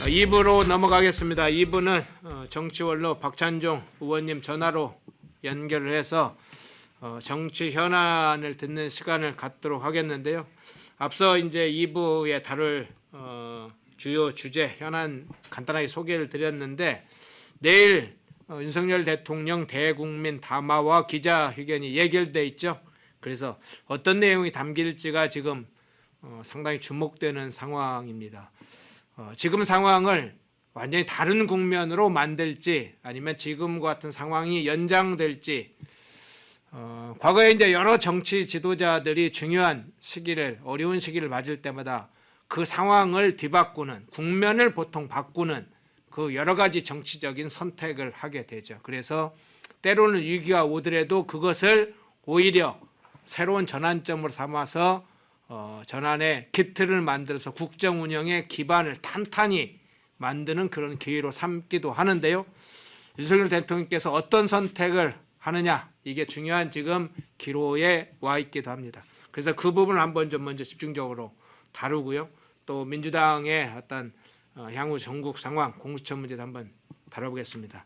2부로 넘어가겠습니다. 2부는 정치원로 박찬종 의원님 전화로 연결을 해서 정치 현안을 듣는 시간을 갖도록 하겠는데요. 앞서 이제 2부에 다룰 주요 주제 현안 간단하게 소개를 드렸는데 내일 윤석열 대통령 대국민 담화와 기자회견이 예결돼 있죠. 그래서 어떤 내용이 담길지가 지금 상당히 주목되는 상황입니다. 지금 상황을 완전히 다른 국면으로 만들지 아니면 지금과 같은 상황이 연장될지 과거에 이제 여러 정치 지도자들이 중요한 시기를 어려운 시기를 맞을 때마다 그 상황을 뒤바꾸는 국면을 보통 바꾸는 그 여러 가지 정치적인 선택을 하게 되죠. 그래서 때로는 위기가 오더라도 그것을 오히려 새로운 전환점으로 삼아서 전환의 기틀을 만들어서 국정 운영의 기반을 탄탄히 만드는 그런 기회로 삼기도 하는데요. 윤석열 대통령께서 어떤 선택을 하느냐 이게 중요한 지금 기로에 와 있기도 합니다. 그래서 그 부분을 한번 좀 먼저 집중적으로 다루고요. 또 민주당의 어떤 향후 전국 상황, 공수처 문제도 한번 다뤄보겠습니다.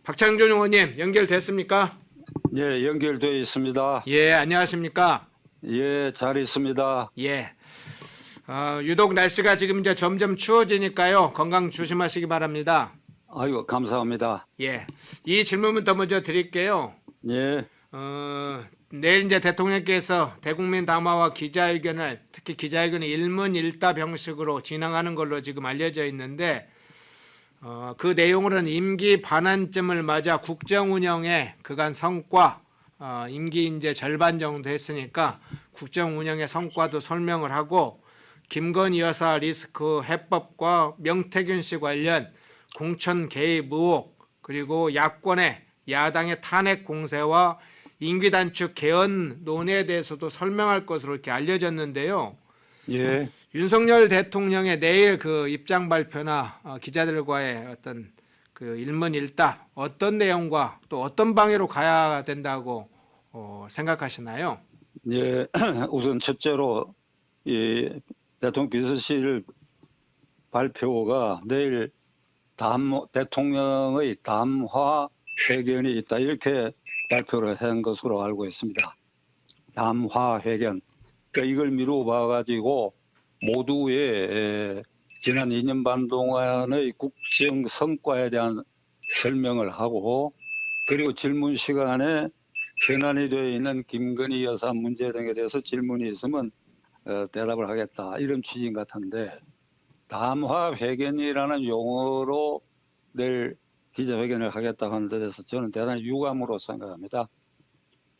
박찬종 의원님 연결됐습니까? 예, 연결되어 있습니다. 예, 안녕하십니까? 예, 잘 있습니다. 예. 유독 날씨가 지금 이제 점점 추워지니까요. 건강 조심하시기 바랍니다. 아이고, 감사합니다. 예. 이 질문부터 먼저 드릴게요. 예, 내일 이제 대통령께서 대국민 담화와 기자회견을 특히 기자회견을 일문일답 형식으로 진행하는 걸로 지금 알려져 있는데 그 내용으로는 임기 반환점을 맞아 국정 운영의 그간 성과 임기 이제 절반 정도 했으니까 국정 운영의 성과도 설명을 하고 김건희 여사 리스크 해법과 명태균 씨 관련 공천 개입 의혹 그리고 야권의 야당의 탄핵 공세와 임기 단축 개헌론에 대해서도 설명할 것으로 이렇게 알려졌는데요. 예. 윤석열 대통령의 내일 그 입장 발표나 기자들과의 어떤 그 일문일답 어떤 내용과 또 어떤 방향으로 가야 된다고 생각하시나요? 예, 우선 첫째로 이 대통령 비서실 발표가 내일 대통령의 담화 회견이 있다 이렇게 발표를 한 것으로 알고 있습니다. 담화 회견. 그러니까 이걸 미루어 봐가지고 모두의 지난 2년 반 동안의 국정 성과에 대한 설명을 하고 그리고 질문 시간에 현안이 되어 있는 김건희 여사 문제 등에 대해서 질문이 있으면 대답을 하겠다 이런 취지인 것 같은데 담화 회견이라는 용어로 내일 기자회견을 하겠다고 하는 데 대해서 저는 대단히 유감으로 생각합니다.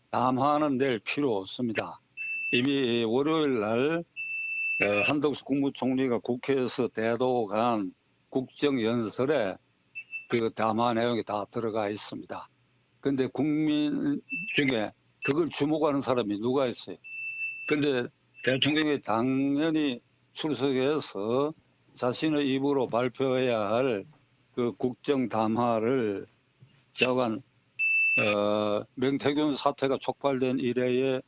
담화는 내일 필요 없습니다. 이미 월요일 날 한덕수 국무총리가 국회에서 대도한 국정연설에 그 담화 내용이 다 들어가 있습니다. 그런데 국민 중에 그걸 주목하는 사람이 누가 있어요? 그런데 대통령이 당연히 출석해서 자신의 입으로 발표해야 할 그 국정 담화를 저간 명태균 사태가 촉발된 이래에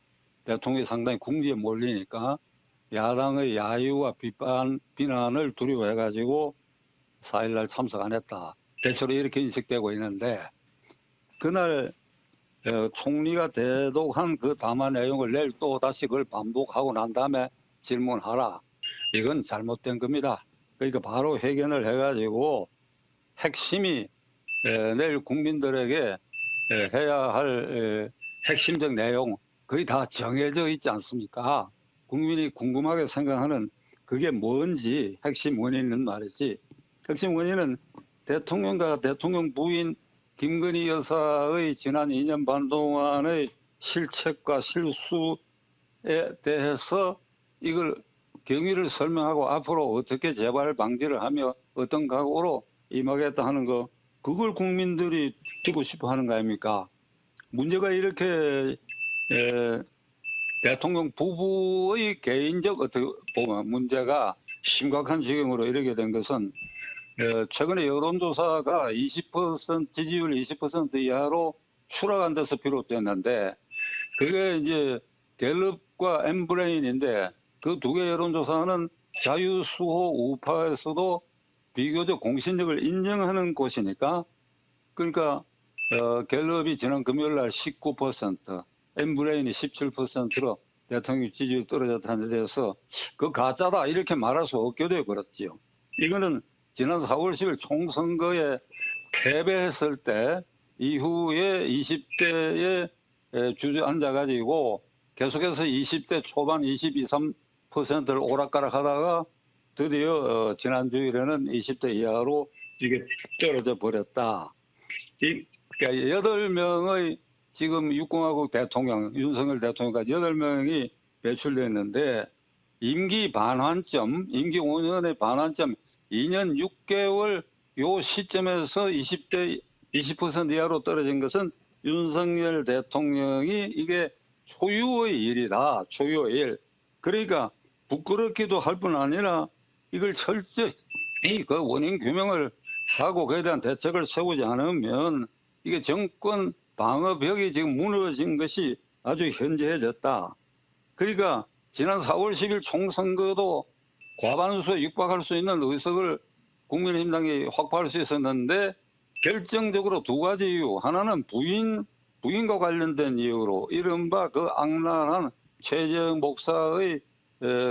대통령이 상당히 궁지에 몰리니까 야당의 야유와 비난을 두려워해가지고 4일날 참석 안 했다. 대체로 이렇게 인식되고 있는데 그날 총리가 대독한 그 담화 내용을 내일 또 다시 그걸 반복하고 난 다음에 질문하라. 이건 잘못된 겁니다. 그러니까 바로 회견을 해가지고 핵심이 내일 국민들에게 해야 할 핵심적 내용 거의 다 정해져 있지 않습니까? 국민이 궁금하게 생각하는 그게 뭔지 핵심 원인은 말이지. 핵심 원인은 대통령과 대통령 부인 김건희 여사의 지난 2년 반 동안의 실책과 실수에 대해서 이걸 경위를 설명하고 앞으로 어떻게 재발 방지를 하며 어떤 각오로 임하겠다 하는 거 그걸 국민들이 듣고 싶어 하는 거 아닙니까? 문제가 이렇게 대통령 부부의 개인적 어떻게 보면 문제가 심각한 지경으로 이르게 된 것은 최근에 여론조사가 20% 지지율 20% 이하로 추락한 데서 비롯됐는데 그게 이제 갤럽과 엠브레인인데 그 두 개 여론조사는 자유수호 우파에서도 비교적 공신력을 인정하는 곳이니까 그러니까 갤럽이 지난 금요일 날 19%, 엠브레인이 17%로 대통령 지지율이 떨어졌다는 데서 그 가짜다 이렇게 말할 수 없게 되어 버렸지요. 이거는 지난 4월 10일 총선거에 패배했을 때 이후에 20대에 주저앉아가지고 계속해서 20대 초반 22, 3%를 오락가락 하다가 드디어 지난 주일에는 20대 이하로 이게 떨어져 버렸다. 그러니까 8명의 지금 육공화국 대통령, 윤석열 대통령까지 8명이 배출됐는데 임기 반환점, 임기 5년의 반환점 2년 6개월 요 시점에서 20대 20% 이하로 떨어진 것은 윤석열 대통령이 이게 초유의 일이다. 초유의 일. 그러니까 부끄럽기도 할 뿐 아니라 이걸 철저히 그 원인 규명을 하고 그에 대한 대책을 세우지 않으면 이게 정권 방어벽이 지금 무너진 것이 아주 현저해졌다. 그러니까 지난 4월 10일 총선거도 과반수에 육박할 수 있는 의석을 국민의힘당이 확보할 수 있었는데 결정적으로 두 가지 이유. 하나는 부인과 관련된 이유로 이른바 그 악랄한 최재형 목사의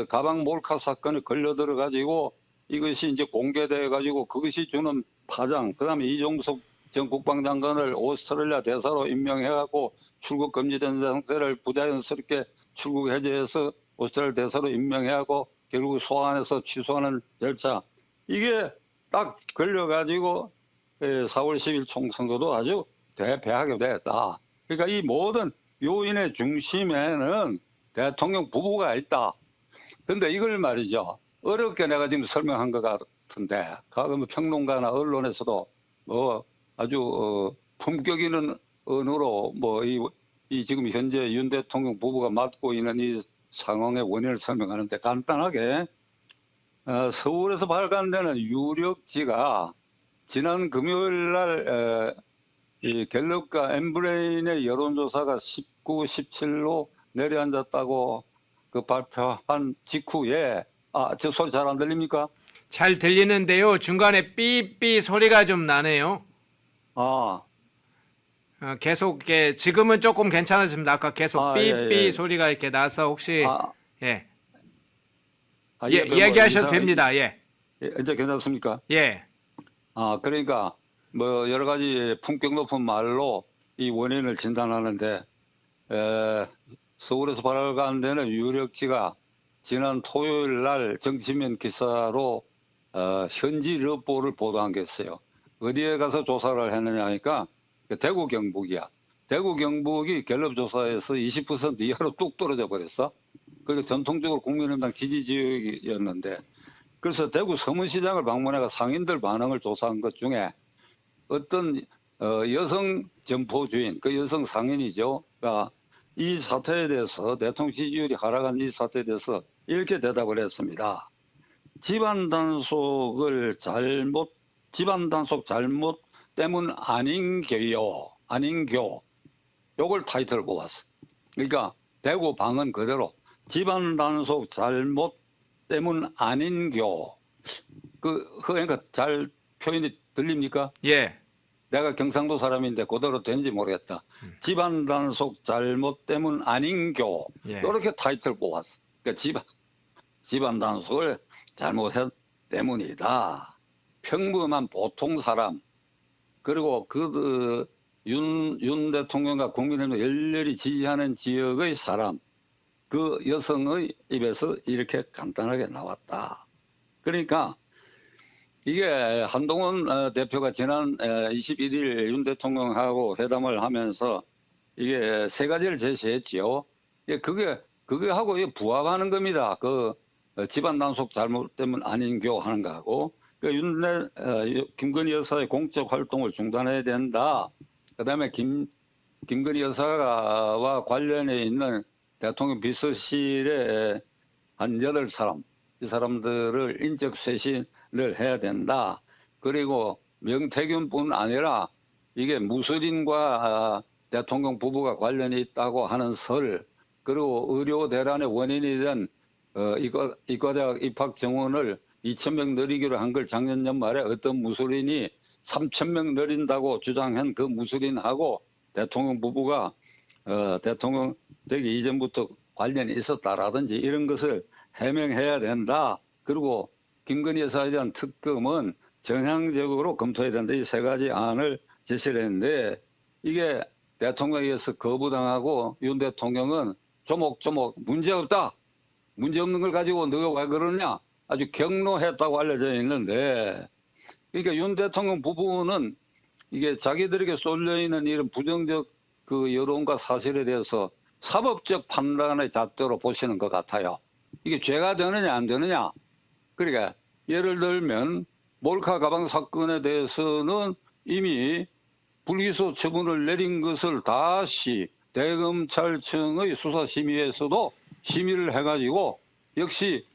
가방 몰카 사건에 걸려들어 가지고 이것이 이제 공개돼 가지고 그것이 주는 파장, 그다음에 이종석 전 국방장관을 오스트레일리아 대사로 임명해 갖고 출국 금지된 상태를 부자연스럽게 출국 해제해서 오스트레일리아 대사로 임명해 갖고 결국 소환해서 취소하는 절차. 이게 딱 걸려 가지고 4월 10일 총선거도 아주 대패하게 됐다. 그러니까 이 모든 요인의 중심에는 대통령 부부가 있다. 근데 이걸 말이죠. 어렵게 내가 지금 설명한 것 같은데, 가끔 평론가나 언론에서도 뭐 아주 품격 있는 언어로 뭐 이 지금 현재 윤 대통령 부부가 맡고 있는 이 상황의 원인을 설명하는데 간단하게 서울에서 발간되는 유력지가 지난 금요일 날 이 갤럽과 엠브레인의 여론조사가 19, 17로 내려앉았다고 그 발표한 직후에 저 소리 잘 안 들립니까? 잘 들리는데요. 중간에 삐삐 소리가 좀 나네요. 계속 이렇게 지금은 조금 괜찮으십니다. 아까 계속 삐삐 소리가 이렇게 나서 혹시 이야기하셔도 됩니다. 예. 이제 괜찮습니까? 예. 그러니까 뭐 여러 가지 품격 높은 말로 이 원인을 진단하는데 서울에서 발간되는 유력지가 지난 토요일 날 정치면 기사로 현지 러보를 보도한 게 있어요. 어디에 가서 조사를 했느냐 하니까 대구 경북이야. 대구 경북이 갤럽 조사에서 20% 이하로 뚝 떨어져 버렸어. 그게 전통적으로 국민의힘당 지지 지역이었는데 그래서 대구 서문시장을 방문해가 상인들 반응을 조사한 것 중에 어떤 여성 점포주인, 그 여성 상인이죠. 이 사태에 대해서 대통령 지지율이 하락한 이 사태에 대해서 이렇게 대답을 했습니다. 집안 단속 잘못 때문 아닌겨요. 아닌겨. 요걸 타이틀을 뽑았어. 그러니까 대구 방언 그대로 집안 단속 잘못 때문 아닌겨. 그러니까 잘 표현이 들립니까? 예. 내가 경상도 사람인데 그대로 된지 모르겠다. 집안 단속 잘못 때문 아닌겨. 예. 이렇게 타이틀 뽑았어. 그러니까 집안 단속을 잘못했 때문이다. 평범한 보통 사람 그리고 윤 대통령과 국민의힘을 열렬히 지지하는 지역의 사람 그 여성의 입에서 이렇게 간단하게 나왔다. 그러니까 이게 한동훈 대표가 지난 21일 윤 대통령하고 회담을 하면서 이게 세 가지를 제시했지요. 그게 하고 부합하는 겁니다. 집안 단속 잘못 때문 아닌겨 하는 거하고 김건희 여사의 공적 활동을 중단해야 된다. 그다음에 김건희 여사와 관련해 있는 대통령 비서실에 한 8사람, 이 사람들을 인적 쇄신을 해야 된다. 그리고 명태균뿐 아니라 이게 무술인과 대통령 부부가 관련이 있다고 하는 설, 그리고 의료 대란의 원인이 된 이과대학 입학 정원을 2,000명 늘리기로 한 걸 작년 연말에 어떤 무술인이 3,000명 늘린다고 주장한 그 무술인하고 대통령 부부가 대통령 되기 이전부터 관련이 있었다라든지 이런 것을 해명해야 된다. 그리고 김건희 여사에 대한 특검은 정상적으로 검토해야 된다. 이 세 가지 안을 제시를 했는데 이게 대통령에서 거부당하고 윤 대통령은 조목조목 문제없다. 문제없는 걸 가지고 너가 왜 그러냐. 아주 경로했다고 알려져 있는데 그러니까 윤 대통령 부부는 이게 자기들에게 쏠려 있는 이런 부정적 그 여론과 사실에 대해서 사법적 판단의 잣대로 보시는 것 같아요. 이게 죄가 되느냐 안 되느냐. 그러니까 예를 들면 몰카 가방 사건에 대해서는 이미 불기소 처분을 내린 것을 다시 대검찰청의 수사심의에서도 심의를 해가지고 역시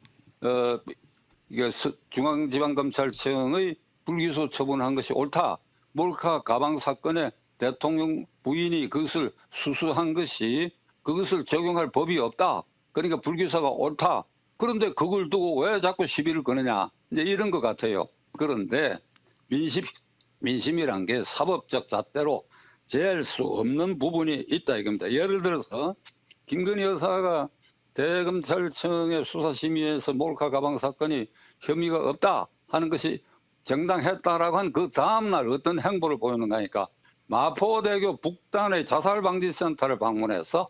이게 중앙지방검찰청의 불기소 처분한 것이 옳다. 몰카 가방 사건에 대통령 부인이 그것을 수수한 것이 그것을 적용할 법이 없다. 그러니까 불기소가 옳다. 그런데 그걸 두고 왜 자꾸 시비를 거느냐. 이제 이런 것 같아요. 그런데 민심이란 게 사법적 잣대로 제할 수 없는 부분이 있다 이겁니다. 예를 들어서 김건희 여사가 대검찰청의 수사심의에서 몰카 가방 사건이 혐의가 없다 하는 것이 정당했다라고 한 그 다음날 어떤 행보를 보이는가 하니까 마포대교 북단의 자살방지센터를 방문해서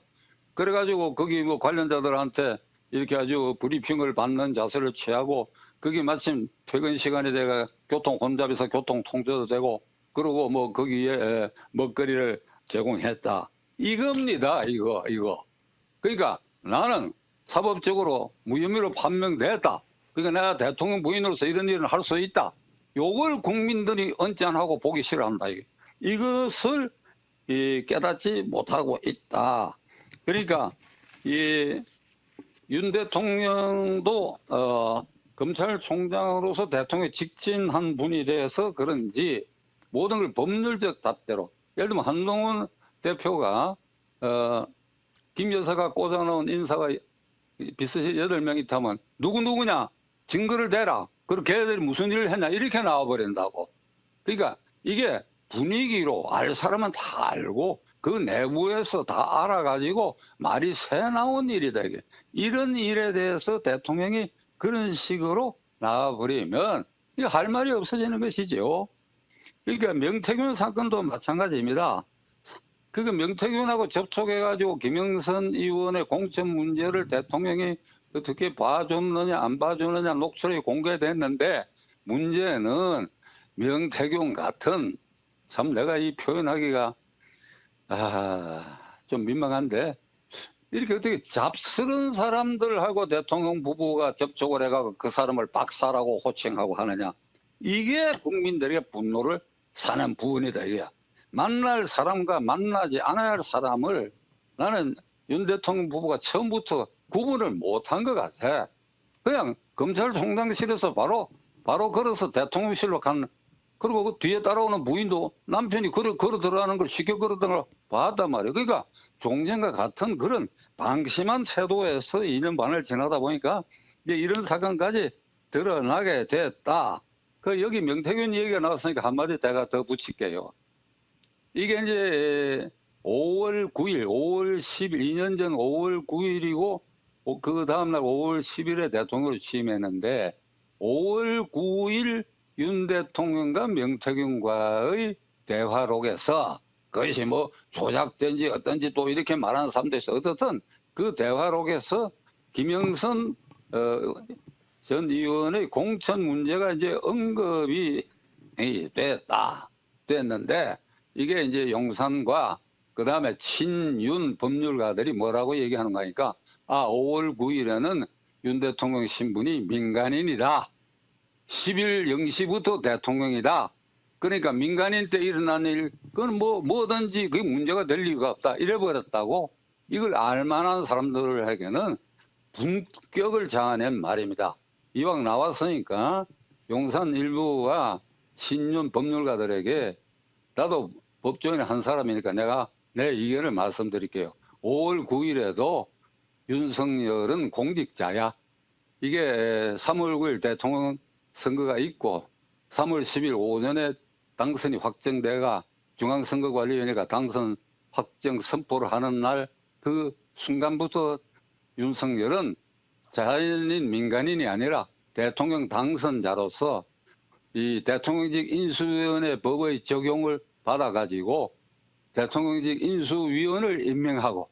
그래가지고 거기 뭐 관련자들한테 이렇게 아주 브리핑을 받는 자세를 취하고 거기 마침 퇴근 시간이 돼가 교통 혼잡해서 교통 통제도 되고 그러고 뭐 거기에 먹거리를 제공했다. 이겁니다. 이거. 그러니까 나는 사법적으로 무혐의로 판명됐다. 그러니까 내가 대통령 부인으로서 이런 일을 할 수 있다. 요걸 국민들이 언짢아하고 보기 싫어한다. 이것을 깨닫지 못하고 있다. 그러니까 윤 대통령도 검찰총장으로서 대통령에 직진한 분이 돼서 그런지 모든 걸 법률적 잣대로 예를 들면 한동훈 대표가 김 여사가 꽂아놓은 인사가 비서실 8명 있다면 누구냐 증거를 대라. 그리고 걔들이 무슨 일을 했냐 이렇게 나와버린다고. 그러니까 이게 분위기로 알 사람은 다 알고 그 내부에서 다 알아가지고 말이 새 나온 일이다. 이게. 이런 일에 대해서 대통령이 그런 식으로 나와버리면 이거 할 말이 없어지는 것이죠. 그러니까 명태균 사건도 마찬가지입니다. 그거 명태균하고 접촉해가지고 김영선 의원의 공천 문제를 대통령이 어떻게 봐줬느냐 안 봐줬느냐 녹취록이 공개됐는데 문제는 명태균 같은 참 내가 이 표현하기가 좀 민망한데 이렇게 어떻게 잡스러운 사람들하고 대통령 부부가 접촉을 해가지고 그 사람을 박사라고 호칭하고 하느냐. 이게 국민들의 분노를 사는 부분이다. 이게. 만날 사람과 만나지 않아야 할 사람을 나는 윤 대통령 부부가 처음부터 구분을 못한 것 같아. 그냥 검찰총장실에서 바로 걸어서 대통령실로 간 그리고 그 뒤에 따라오는 부인도 남편이 걸어 들어가는 걸 시켜 걸어 들어가 봤단 말이에요. 그러니까 종전과 같은 그런 방심한 태도에서 2년 반을 지나다 보니까 이제 이런 사건까지 드러나게 됐다. 그 여기 명태균 얘기가 나왔으니까 한마디 제가 더 붙일게요. 이게 이제 5월 9일, 5월 10일, 2년 전 5월 9일이고 그 다음날 5월 10일에 대통령으로 취임했는데 5월 9일 윤 대통령과 명태균과의 대화록에서 그것이 뭐 조작된지 어떤지 또 이렇게 말하는 사람도 있어. 어떻든 그 대화록에서 김영선 전 의원의 공천 문제가 이제 언급이 됐는데 이게 이제 용산과 그 다음에 친윤 법률가들이 뭐라고 얘기하는 거니까 5월 9일에는 윤 대통령 신분이 민간인이다. 10일 0시부터 대통령이다. 그러니까 민간인 때 일어난 일, 그건 뭐든지 그게 문제가 될 리가 없다. 이래버렸다고 이걸 알만한 사람들에게는 분격을 자아낸 말입니다. 이왕 나왔으니까 용산 일부와 친윤 법률가들에게 나도 법조인의 한 사람이니까 내가 내 의견을 말씀드릴게요. 5월 9일에도 윤석열은 공직자야. 이게 3월 9일 대통령 선거가 있고 3월 10일 오전에 당선이 확정돼가 중앙선거관리위원회가 당선 확정 선포를 하는 날 그 순간부터 윤석열은 자연인 민간인이 아니라 대통령 당선자로서 이 대통령직 인수위원회 법의 적용을 받아가지고 대통령직 인수위원을 임명하고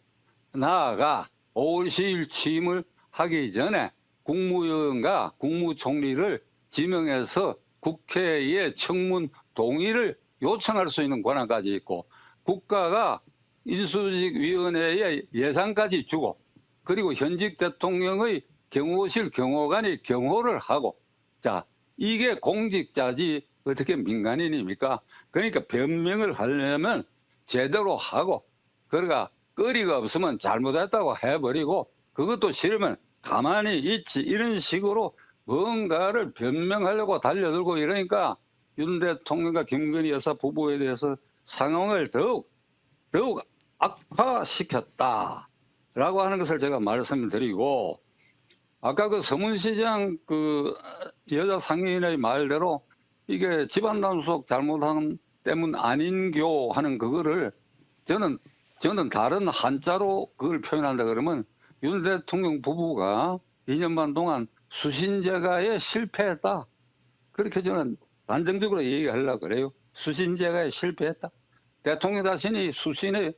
나아가 5월 10일 취임을 하기 전에 국무위원과 국무총리를 지명해서 국회에 청문 동의를 요청할 수 있는 권한까지 있고 국가가 인수직위원회에 예산까지 주고 그리고 현직 대통령의 경호실 경호관이 경호를 하고 자 이게 공직자지 어떻게 민간인입니까? 그러니까 변명을 하려면 제대로 하고 그러니까 거리가 없으면 잘못했다고 해버리고 그것도 싫으면 가만히 있지 이런 식으로 뭔가를 변명하려고 달려들고 이러니까 윤 대통령과 김건희 여사 부부에 대해서 상황을 더욱 악화시켰다라고 하는 것을 제가 말씀을 드리고 아까 그 서문시장 그 여자 상인의 말대로 이게 집안 단속 잘못한 때문 아닌교 하는 그거를 저는 다른 한자로 그걸 표현한다 그러면 윤 대통령 부부가 2년 반 동안 수신제가에 실패했다. 그렇게 저는 단정적으로 얘기하려고 그래요. 수신제가에 실패했다. 대통령 자신이 수신에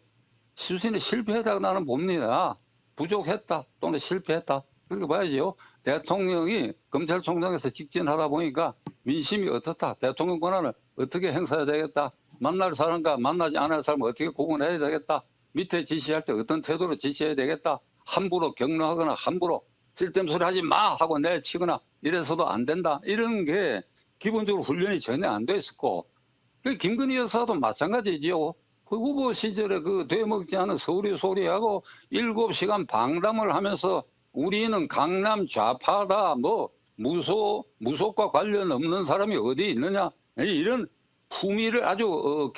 실패했다고 나는 봅니다. 부족했다 또는 실패했다. 그렇게 봐야죠. 대통령이 검찰총장에서 직진하다 보니까 민심이 어떻다. 대통령 권한을 어떻게 행사해야 되겠다. 만날 사람과 만나지 않을 사람을 어떻게 구분해야 되겠다. 밑에 지시할 때 어떤 태도로 지시해야 되겠다. 함부로 격려하거나 함부로 쓸데없는 소리 하지 마 하고 내치거나 이래서도 안 된다. 이런 게 기본적으로 훈련이 전혀 안 돼 있었고 김건희 여사도 마찬가지지요. 그 후보 시절에 그 되먹지 않은 소리하고 7시간 방담을 하면서 우리는 강남 좌파다 뭐 무속과 관련 없는 사람이 어디 있느냐 이런 품위를 아주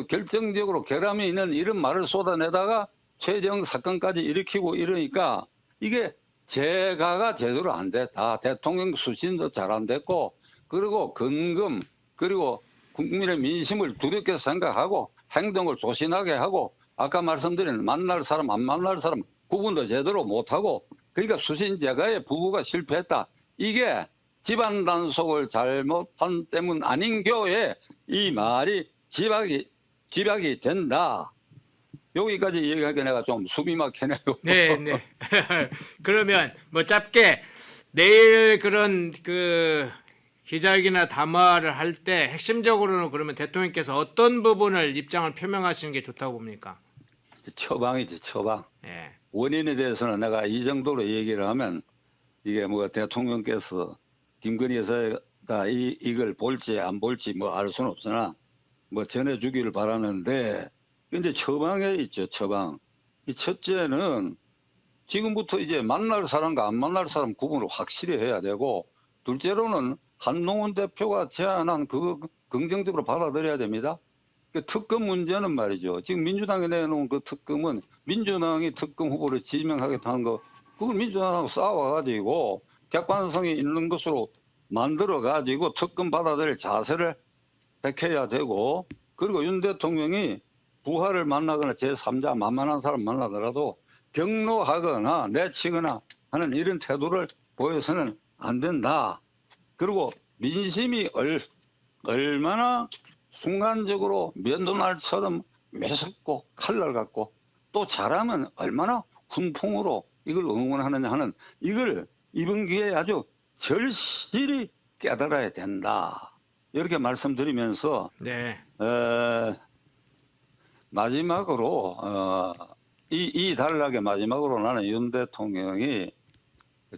결정적으로 결함이 있는 이런 말을 쏟아내다가 최재형 사건까지 일으키고 이러니까 이게 제가가 제대로 안 됐다. 대통령 수신도 잘 안 됐고 그리고 근금 그리고 국민의 민심을 두렵게 생각하고 행동을 조신하게 하고 아까 말씀드린 만날 사람 안 만날 사람 구분도 제대로 못하고 그러니까 수신제가의 부부가 실패했다. 이게 집안 단속을 잘못한 때문 아닌 교에 이 말이 집약이 된다. 여기까지 얘기하기에 내가 좀 숨이 막히네요. 네. 그러면 뭐 짧게 내일 그런 그 기자회견이나 담화를 할 때 핵심적으로는 그러면 대통령께서 어떤 부분을 입장을 표명하시는 게 좋다고 봅니까? 처방이지 처방. 예. 원인에 대해서는 내가 이 정도로 얘기를 하면 이게 뭐 대통령께서 김건희 여사가 이걸 볼지 안 볼지 뭐 알 수는 없으나 뭐 전해주기를 바라는데 근데 처방에 있죠 처방. 이 첫째는 지금부터 이제 만날 사람과 안 만날 사람 구분을 확실히 해야 되고 둘째로는 한동훈 대표가 제안한 그거 긍정적으로 받아들여야 됩니다. 그 특검 문제는 말이죠. 지금 민주당이 내놓은 그 특검은 민주당이 특검 후보를 지명하겠다는 거 그걸 민주당하고 싸워가지고 객관성이 있는 것으로 만들어가지고 특검 받아들일 자세를 택해야 되고 그리고 윤 대통령이 부하를 만나거나 제3자 만만한 사람 만나더라도 경로하거나 내치거나 하는 이런 태도를 보여서는 안 된다. 그리고 민심이 얼마나 순간적으로 면도날처럼 매섭고 칼날 같고 또 잘하면 얼마나 훈풍으로 이걸 응원하느냐 하는 이걸 이번 기회에 아주 절실히 깨달아야 된다. 이렇게 말씀드리면서 네. 마지막으로 이 단락의 마지막으로 나는 윤 대통령이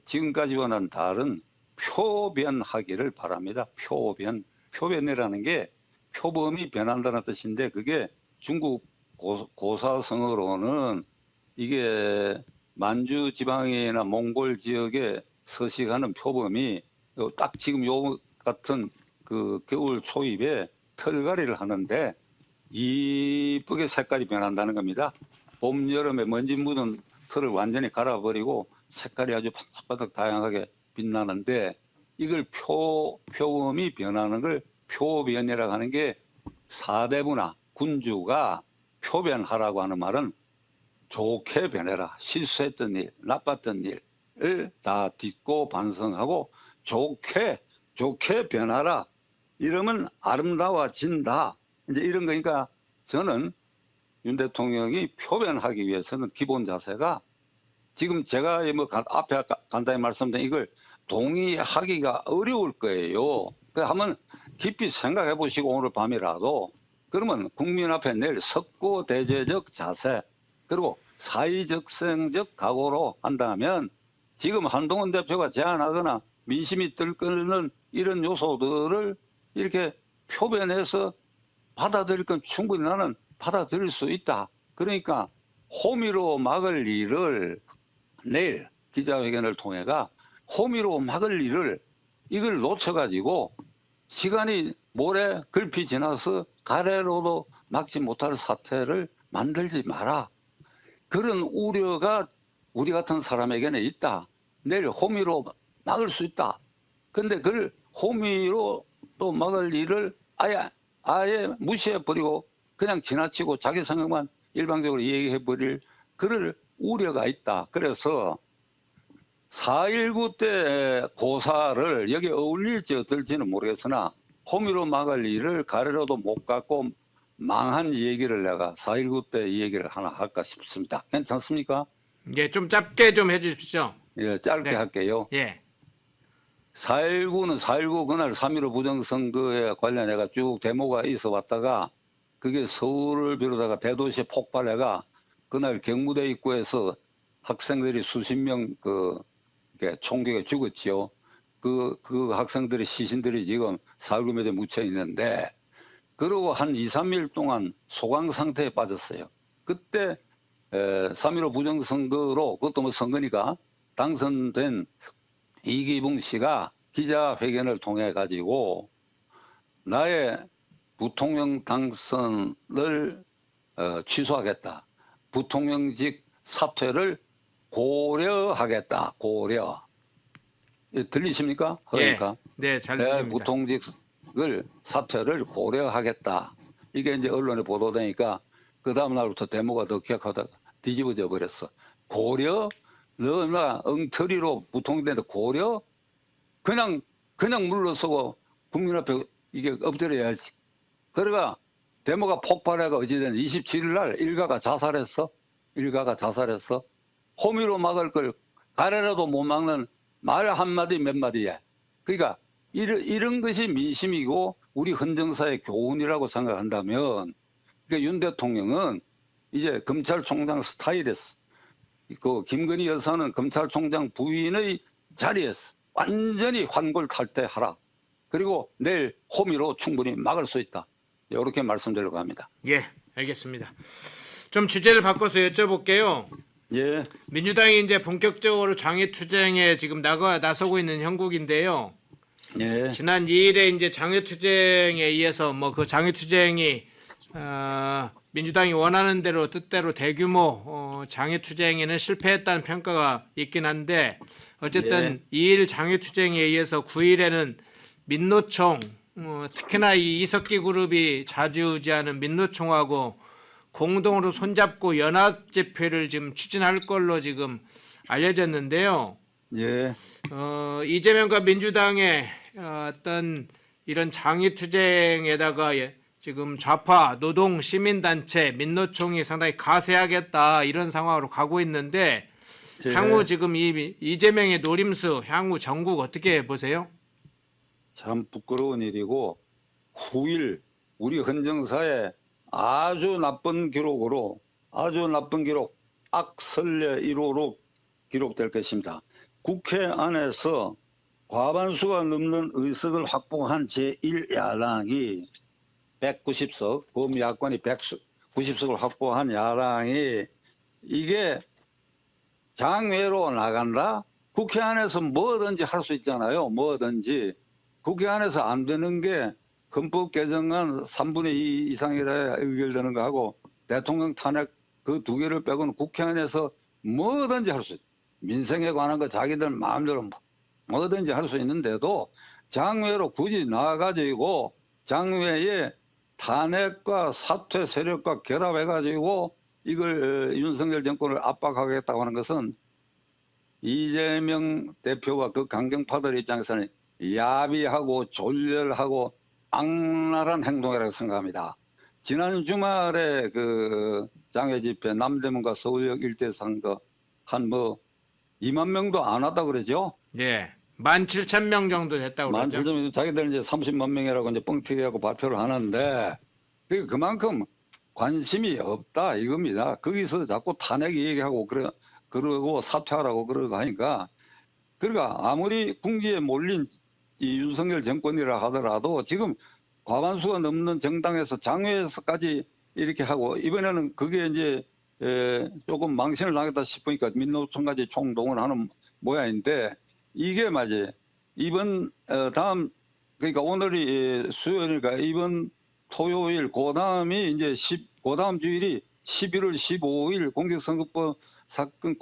지금까지와는 다른 표변하기를 바랍니다. 표변이라는 게 표범이 변한다는 뜻인데 그게 중국 고사성어로는 이게 만주 지방이나 몽골 지역에 서식하는 표범이 딱 지금 요 같은 그 겨울 초입에 털갈이를 하는데 이쁘게 색깔이 변한다는 겁니다. 봄, 여름에 먼지 묻은 털을 완전히 갈아버리고 색깔이 아주 반짝반짝 다양하게 빛나는데 이걸 표음이 변하는 걸 표변이라고 하는 게 사대부나 군주가 표변하라고 하는 말은 좋게 변해라. 실수했던 일, 나빴던 일을 다 딛고 반성하고 좋게 변하라. 이러면 아름다워진다. 이제 이런 거니까 저는 윤 대통령이 표변하기 위해서는 기본 자세가 지금 제가 뭐 앞에 간단히 말씀드린 이걸 동의하기가 어려울 거예요. 그래서 한번 깊이 생각해 보시고 오늘 밤이라도 그러면 국민 앞에 낼 석고대죄적 자세 그리고 사회적성적 각오로 한다면 지금 한동훈 대표가 제안하거나 민심이 들끓는 이런 요소들을 이렇게 표변해서 받아들일 건 충분히 나는 받아들일 수 있다. 그러니까 호미로 막을 일을 내일 기자회견을 통해가 호미로 막을 일을 이걸 놓쳐가지고 시간이 모래 글피 지나서 가래로도 막지 못할 사태를 만들지 마라. 그런 우려가 우리 같은 사람에게는 있다. 내일 호미로 막을 수 있다. 근데 그걸 호미로 또 막을 일을 아예 무시해버리고 그냥 지나치고 자기 생각만 일방적으로 얘기해버릴 그럴 우려가 있다. 그래서 4.19 때 고사를 여기 어울릴지 어떨지는 모르겠으나 호미로 막을 일을 가래로도 못 갖고 망한 얘기를 내가 4.19 때 이 얘기를 하나 할까 싶습니다. 괜찮습니까? 예, 좀 짧게 좀 해주십시오. 예, 짧게 네. 할게요. 예, 4.19는 4.19 그날 3.15 부정선거에 관련해가 쭉 데모가 있어 왔다가 그게 서울을 비롯해가 대도시에 폭발해가 그날 경무대 입구에서 학생들이 수십 명 총격에 죽었지요. 그 학생들의 시신들이 지금 4.19 묘지에 묻혀 있는데 그러고 한 2, 3일 동안 소강 상태에 빠졌어요. 그때 3.15 부정선거로 그것도 뭐 선거니까 당선된 이기붕 씨가 기자회견을 통해 가지고 나의 부통령 당선을 취소하겠다. 부통령직 사퇴를 고려하겠다. 고려. 들리십니까? 그러니까 네, 잘 내 들립니다. 부통직을 사퇴를 고려하겠다. 이게 이제 언론에 보도되니까 그 다음 날부터 데모가 더 격하다가 뒤집어져 버렸어. 고려? 너나 엉터리로 부통령인데 고려? 그냥 물러서고 국민 앞에 이게 엎드려야지. 그러가 데모가 폭발해가 어찌된 27일 날 일가가 자살했어. 호미로 막을 걸 가래라도 못 막는 말 한마디 몇 마디에. 그러니까 이런 것이 민심이고 우리 헌정사의 교훈이라고 생각한다면 그러니까 윤 대통령은 이제 검찰총장 스타일에서 그 김건희 여사는 검찰총장 부인의 자리에서 완전히 환골탈태하라. 그리고 내일 호미로 충분히 막을 수 있다. 이렇게 말씀드리려고 합니다. 예, 알겠습니다. 좀 주제를 바꿔서 여쭤볼게요. 예, 민주당이 이제 본격적으로 장외투쟁에 지금 나서고 있는 형국인데요. 예, 지난 2일에 이제 장외투쟁에 의해서 뭐 그 장외투쟁이 민주당이 원하는 대로 뜻대로 대규모 장외투쟁에는 실패했다는 평가가 있긴 한데 어쨌든 2일 장외투쟁에 의해서 9일에는 민노총 특히나 이 이석기 그룹이 좌지우지하는 민노총하고 공동으로 손잡고 연합집회를 지금 추진할 걸로 지금 알려졌는데요. 예, 이재명과 민주당의 어떤 이런 장외투쟁에다가 지금 좌파 노동 시민단체 민노총이 상당히 가세하겠다 이런 상황으로 가고 있는데 향후 지금 이 이재명의 노림수 향후 전국 어떻게 보세요? 참 부끄러운 일이고 후일 우리 헌정사에 아주 나쁜 기록 악설례 1호로 기록될 것입니다. 국회 안에서 과반수가 넘는 의석을 확보한 제1야당이 190석, 범야권이 190석을 확보한 야당이 이게 장외로 나간다? 국회 안에서 뭐든지 할 수 있잖아요. 뭐든지. 국회 안에서 안 되는 게 헌법 개정안 3분의 2 이상이라 의결되는 거하고 대통령 탄핵 그 두 개를 빼고는 국회 안에서 뭐든지 할 수 있다. 민생에 관한 거 자기들 마음대로 뭐든지 할 수 있는데도 장외로 굳이 나와가지고 장외에 탄핵과 사퇴 세력과 결합해가지고 이걸 윤석열 정권을 압박하겠다고 하는 것은 이재명 대표와 그 강경파들 입장에서는 야비하고 졸렬하고 악랄한 행동이라고 생각합니다. 지난 주말에 그 장외 집회 남대문과 서울역 일대 선거 한 2만 명도 안 왔다 그러죠. 예. 17,000명 정도 됐다고 그러죠. 17,000명, 자기들 이제 30만 명이라고 이제 뻥튀기하고 발표를 하는데 그만큼 관심이 없다 이겁니다. 거기서 자꾸 탄핵 얘기하고 그러고 사퇴하라고 그러고 하니까 그러니까 아무리 궁지에 몰린 이 윤석열 정권이라 하더라도 지금 과반수가 넘는 정당에서 장외에서까지 이렇게 하고 이번에는 그게 이제 조금 망신을 당했다 싶으니까 민노총까지 총동원하는 모양인데 이게 맞지. 이번 다음 그러니까 오늘이 수요일이니까 이번 토요일 그다음이 이제 그다음 주일이 11월 15일 공직선거법 사건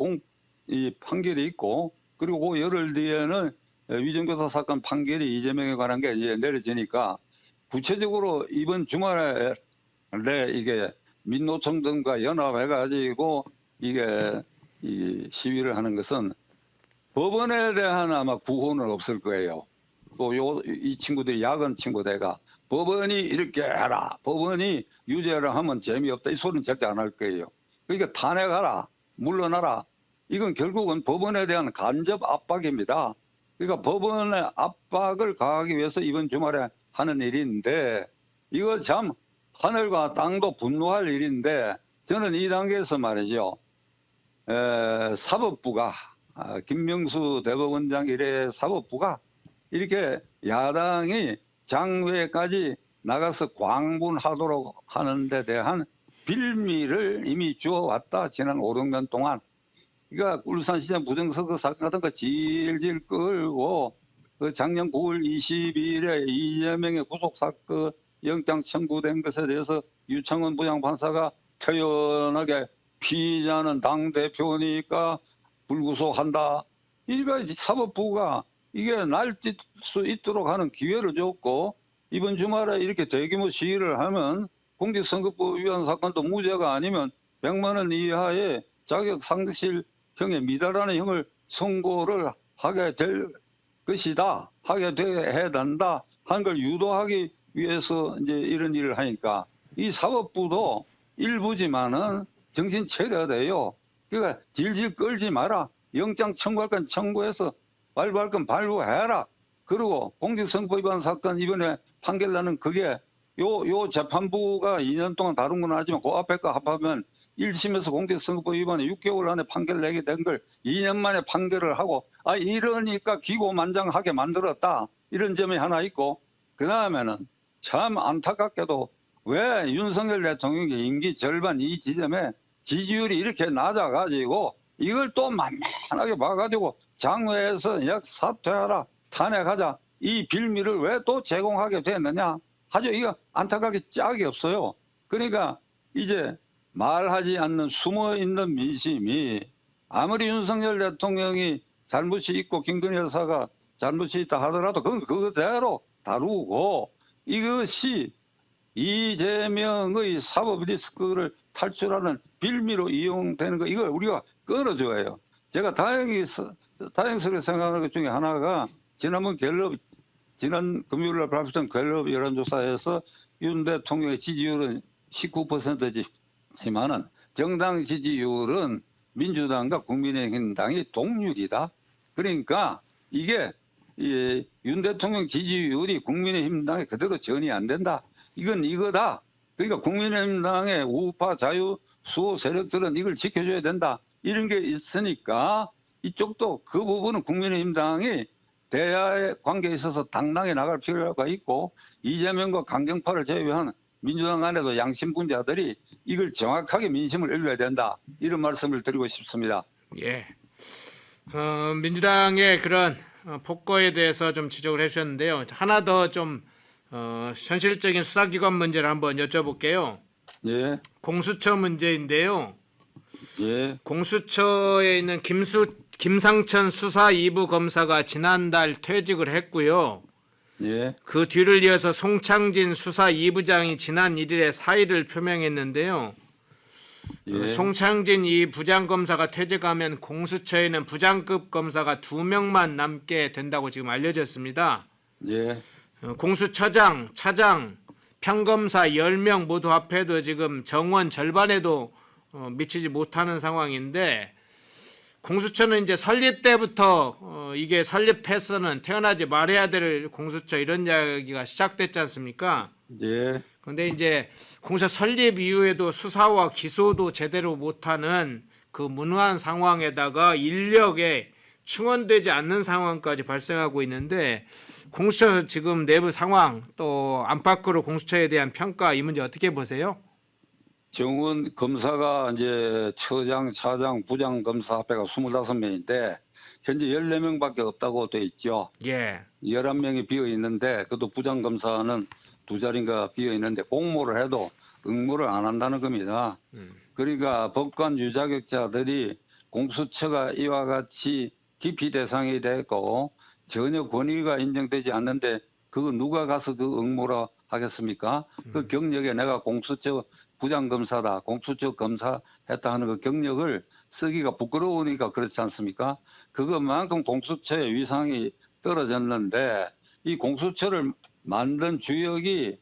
이 판결이 있고 그리고 그 열흘 뒤에는 위정교사 사건 판결이 이재명에 관한 게 이제 내려지니까 구체적으로 이번 주말에 이게 민노총 등과 연합해가지고 이게 이 시위를 하는 것은 법원에 대한 아마 구호는 없을 거예요. 또 이 친구들이 야근 친구들가 법원이 이렇게 해라, 법원이 유죄라 하면 재미없다 이 소리는 절대 안 할 거예요. 그러니까 탄핵하라, 물러나라. 이건 결국은 법원에 대한 간접 압박입니다. 그러니까 법원의 압박을 가하기 위해서 이번 주말에 하는 일인데 이거 참 하늘과 땅도 분노할 일인데 저는 이 단계에서 말이죠. 사법부가 김명수 대법원장 이래 사법부가 이렇게 야당이 장외까지 나가서 광분하도록 하는 데 대한 빌미를 이미 주어왔다. 지난 5, 6년 동안. 그러니까 울산시장 부정선거 사건 같은 거 질질 끌고 그 작년 9월 22일에 이재명의 구속사건 영장 청구된 것에 대해서 유창훈 부장판사가 태연하게 피의자는 당대표니까 불구속한다. 이거 사법부가 이게 날뛸 수 있도록 하는 기회를 줬고 이번 주말에 이렇게 대규모 시위를 하면 공직선거법 위반 사건도 무죄가 아니면 100만 원 이하의 자격 상실형에 미달하는 형을 선고를 하게 될 것이다. 하게 해야 된다. 하는 걸 유도하기 위해서 이제 이런 일을 하니까 이 사법부도 일부지만은 정신 차려야 돼요. 그러니까 질질 끌지 마라. 영장 청구할 건 청구해서 발부할 건 발부해라. 그리고 공직선거 위반 사건 이번에 판결 나는 그게 요 재판부가 2년 동안 다룬 건 하지만 그 앞에 거 합하면 1심에서 공직선거법 위반에 6개월 안에 판결 내게 된 걸 2년 만에 판결을 하고 이러니까 기고만장하게 만들었다. 이런 점이 하나 있고 그 다음에는 참 안타깝게도 왜 윤석열 대통령이 임기 절반 이 지점에 지지율이 이렇게 낮아가지고 이걸 또 만만하게 봐가지고 장외에서 약 사퇴하라 탄핵하자 이 빌미를 왜 또 제공하게 됐느냐 아주 이거 안타깝게 짝이 없어요. 그러니까 이제 말하지 않는 숨어있는 민심이 아무리 윤석열 대통령이 잘못이 있고 김건희 여사가 잘못이 있다 하더라도 그건 그대로 다루고 이것이 이재명의 사법 리스크를 탈출하는 빌미로 이용되는 거 이걸 우리가 끊어줘야 해요. 제가 다행스럽게 생각하는 것 중에 하나가 지난번 지난 금요일날 발표된 갤럽 여론조사에서 윤 대통령의 지지율은 19%지만은 정당 지지율은 민주당과 국민의힘당이 동률이다. 그러니까 이게 윤 대통령 지지율이 국민의힘당에 그대로 전이 안 된다. 이건 이거다. 그러니까 국민의힘당의 우파 자유 수호 세력들은 이걸 지켜줘야 된다. 이런 게 있으니까 이쪽도 그 부분은 국민의힘당이 대야의 관계에 있어서 당당히 나갈 필요가 있고 이재명과 강경파를 제외한 민주당 안에도 양심분자들이 이걸 정확하게 민심을 읽어야 된다. 이런 말씀을 드리고 싶습니다. 예. 민주당의 그런 폭거에 대해서 좀 지적을 해주셨는데요. 하나 더 좀 현실적인 수사기관 문제를 한번 여쭤볼게요. 예. 공수처 문제인데요. 예. 공수처에 있는 김상천 수사 2부 검사가 지난달 퇴직을 했고요. 예, 그 뒤를 이어서 송창진 수사 2부장이 지난 1일에 사의를 표명했는데요. 예, 송창진 이 부장검사가 퇴직하면 공수처에는 부장급 검사가 2명만 남게 된다고 지금 알려졌습니다. 예, 공수처장, 차장, 평검사 10명 모두 합해도 지금 정원 절반에도 미치지 못하는 상황인데, 공수처는 이제 설립 때부터 이게 설립해서는 태어나지 말아야 될 공수처 이런 이야기가 시작됐지 않습니까? 예, 그런데 이제 공수처 설립 이후에도 수사와 기소도 제대로 못하는 그 무능한 상황에다가 인력에 충원되지 않는 상황까지 발생하고 있는데, 공수처 지금 내부 상황 또 안팎으로 공수처에 대한 평가, 이 문제 어떻게 보세요? 정원 검사가 이제 처장, 차장, 부장 검사 합해가 25명인데 현재 14명밖에 없다고 돼 있죠. 예. 11명이 비어 있는데 그것도 부장 검사는 2자리인가 비어 있는데 공모를 해도 응모를 안 한다는 겁니다. 그러니까 법관 유자격자들이 공수처가 이와 같이 기피 대상이 됐고 전혀 권위가 인정되지 않는데 그거 누가 가서 그 응모를 하겠습니까? 그 경력에 내가 공수처 부장검사다, 공수처 검사했다 하는 그 경력을 쓰기가 부끄러우니까 그렇지 않습니까? 그것만큼 공수처의 위상이 떨어졌는데 이 공수처를 만든 주역이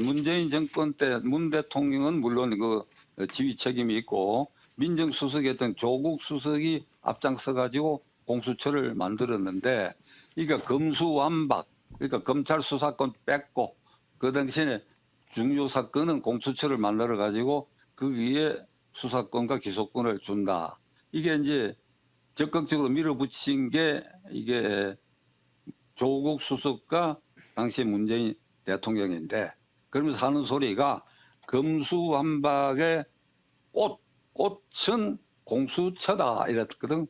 문재인 정권 때 문 대통령은 물론 그 지휘 책임이 있고 민정수석이었던 조국 수석이 앞장서 가지고 공수처를 만들었는데, 그러니까 검수완박, 그러니까 검찰 수사권 뺏고 그 당시에 중요 사건은 공수처를 만들어 가지고 그 위에 수사권과 기소권을 준다. 이게 이제 적극적으로 밀어붙인 게 이게 조국 수석과 당시 문재인 대통령인데, 그러면서 하는 소리가 검수완박의 꽃은 공수처다 이랬거든.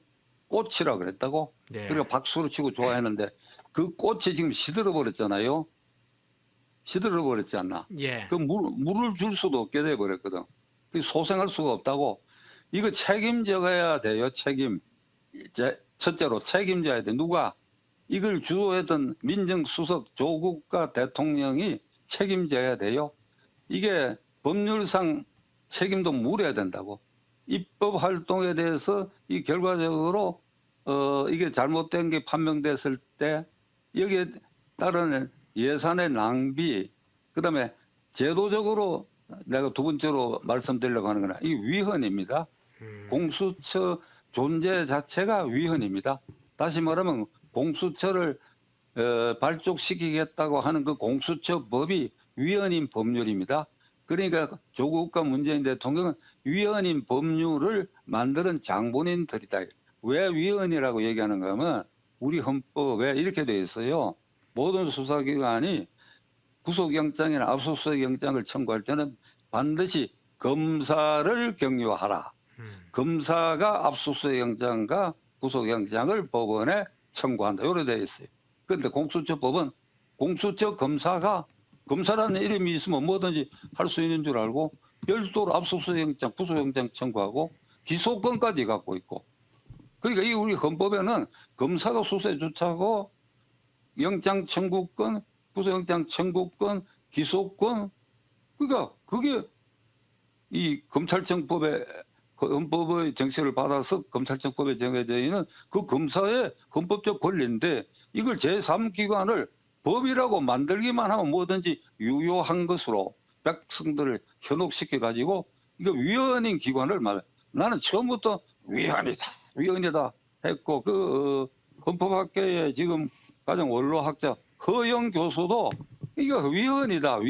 꽃이라 그랬다고. 네. 그러니까 박수를 치고 좋아했는데 그 꽃이 지금 시들어 버렸잖아요. 시들어 버렸지 않나. 예. 그 물을 줄 수도 없게 돼 버렸거든. 소생할 수가 없다고. 이거 책임져야 돼요. 첫째로 책임져야 돼. 누가 이걸 주도했던 민정수석 조국과 대통령이 책임져야 돼요. 이게 법률상 책임도 물어야 된다고. 입법 활동에 대해서 이 결과적으로 이게 잘못된 게 판명됐을 때 여기에 따른 예산의 낭비, 그다음에 제도적으로 내가 두 번째로 말씀드리려고 하는 거는 이 위헌입니다. 공수처 존재 자체가 위헌입니다. 다시 말하면 공수처를 발족시키겠다고 하는 그 공수처법이 위헌인 법률입니다. 그러니까 조국과 문재인 대통령은 위헌인 법률을 만드는 장본인들이다. 왜 위헌이라고 얘기하는가 하면 우리 헌법에 이렇게 되어 있어요. 모든 수사기관이 구속영장이나 압수수색영장을 청구할 때는 반드시 검사를 경유하라. 검사가 압수수색영장과 구속영장을 법원에 청구한다. 이렇게 되어 있어요. 그런데 공수처법은 공수처 검사라는 이름이 있으면 뭐든지 할 수 있는 줄 알고 별도로 압수수색영장, 구속영장 청구하고 기소권까지 갖고 있고. 그러니까 이 우리 헌법에는 검사가 수사에 주차하고 영장 청구권, 구속영장 청구권, 기소권, 그러니까 그게 이 검찰청법의 헌법의 정신을 받아서 검찰청법에 정해져 있는 그 검사의 헌법적 권리인데, 이걸 제3기관을 법이라고 만들기만 하면 뭐든지 유효한 것으로 백성들을 현혹시켜 가지고 이거 위헌인 기관을 나는 처음부터 위헌이다 했고, 그 헌법학계의 지금 가장 원로학자 허영 교수도 이거 위헌이다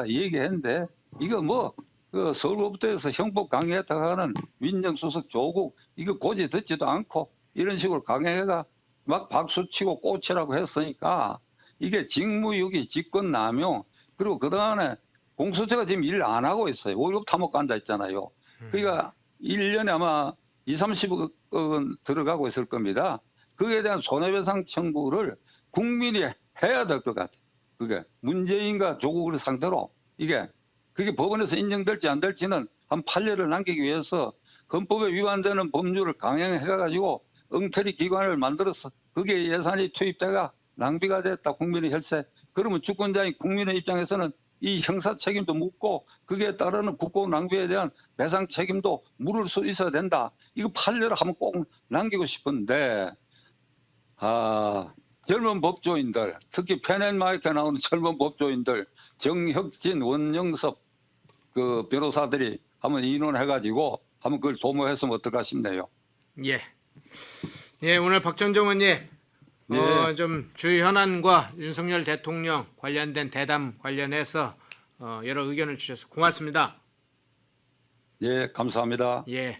얘기했는데, 이거 뭐 그 서울법대에서 형법 강행했다고 하는 민정수석 조국 이거 고지 듣지도 않고 이런 식으로 강행해가 막 박수치고 꽃이라고 했으니까 이게 직무유기, 직권남용, 그리고 그동안에 공수처가 지금 일 안 하고 있어요. 월급 타먹고 앉아 있잖아요. 그러니까 1년에 아마 20-30억 원 들어가고 있을 겁니다. 그에 대한 손해배상 청구를 국민이 해야 될 것 같아요. 그게 문재인과 조국을 상대로 그게 법원에서 인정될지 안 될지는 한 판례를 남기기 위해서 헌법에 위반되는 법률을 강행해가지고 엉터리 기관을 만들어서 그게 예산이 투입돼가 낭비가 됐다. 국민의 혈세. 그러면 주권자인 국민의 입장에서는 이 형사 책임도 묻고 그게 따르는 국고 낭비에 대한 배상 책임도 물을 수 있어야 된다. 이거 판례를 한번 꼭 남기고 싶은데 젊은 법조인들, 특히 페넨마이크에 나오는 젊은 법조인들, 정혁진, 원영섭 그 변호사들이 한번 의논해가지고 한번 그걸 도모했으면 어떨까 싶네요. 예. 예, 오늘 박정정 의원님 네. 좀 주요 현안과 윤석열 대통령 관련된 대담 관련해서 여러 의견을 주셔서 고맙습니다. 예, 감사합니다. 예.